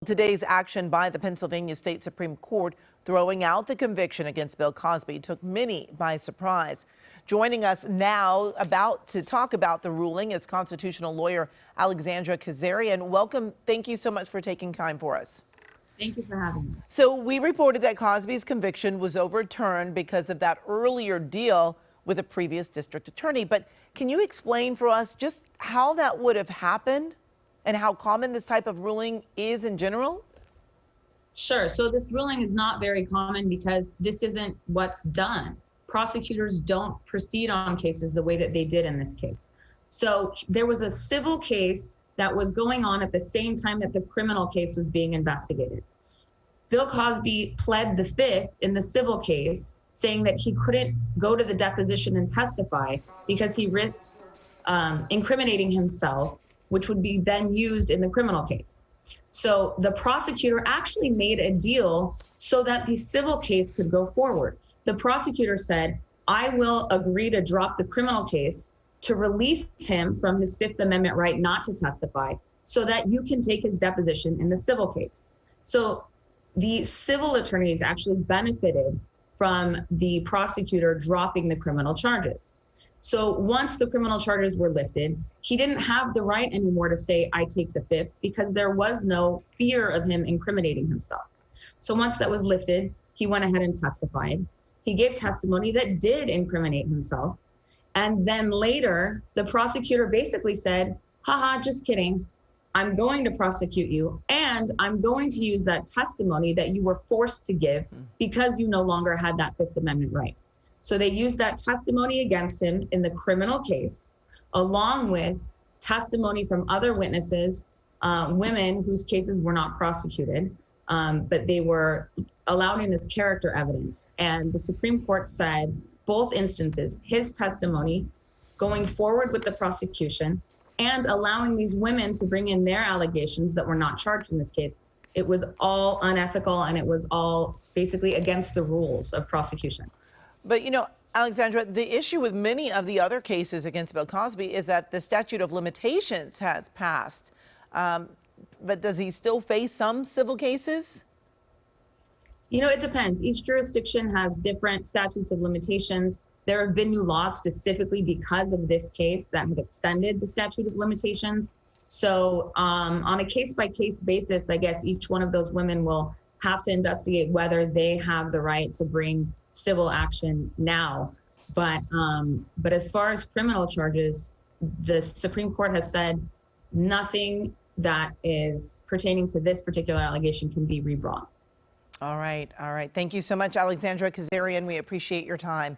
Today's action by the Pennsylvania State Supreme Court throwing out the conviction against Bill Cosby took many by surprise. Joining us now to talk about the ruling is constitutional lawyer Alexandra Kazarian. Welcome. Thank you so much for taking time for us. Thank you for having me. So we reported that Cosby's conviction was overturned because of that earlier deal with a previous district attorney. But can you explain for us just how that would have happened and how common this type of ruling is in general? Sure. So this ruling is not very common because this isn't what's done. Prosecutors don't proceed on cases the way that they did in this case. So there was a civil case that was going on at the same time that the criminal case was being investigated. Bill Cosby pled the fifth in the civil case, saying that he couldn't go to the deposition and testify because he risked incriminating himself, which would be then used in the criminal case. So the prosecutor actually made a deal so that the civil case could go forward. The prosecutor said, I will agree to drop the criminal case to release him from his Fifth Amendment right not to testify so that you can take his deposition in the civil case. So the civil attorneys actually benefited from the prosecutor dropping the criminal charges. So once the criminal charges were lifted, he didn't have the right anymore to say, I take the fifth, because there was no fear of him incriminating himself. So once that was lifted, he went ahead and testified. He gave testimony that did incriminate himself. And then later, the prosecutor basically said, haha, just kidding. I'm going to prosecute you, and I'm going to use that testimony that you were forced to give because you no longer had that Fifth Amendment right. So they used that testimony against him in the criminal case, along with testimony from other witnesses, women whose cases were not prosecuted, but they were allowed in as character evidence. And the Supreme Court said both instances, his testimony going forward with the prosecution and allowing these women to bring in their allegations that were not charged in this case, it was all unethical and it was all basically against the rules of prosecution. But, you know, Alexandra, the issue with many of the other cases against Bill Cosby is that the statute of limitations has passed. But does he still face some civil cases? You know, it depends. Each jurisdiction has different statutes of limitations. There have been new laws specifically because of this case that have extended the statute of limitations. So on a case-by-case basis, I guess each one of those women will have to investigate whether they have the right to bring civil action now. But as far as criminal charges, the Supreme Court has said nothing that is pertaining to this particular allegation can be rebrought. All right. All right. Thank you so much, Alexandra Kazarian. We appreciate your time.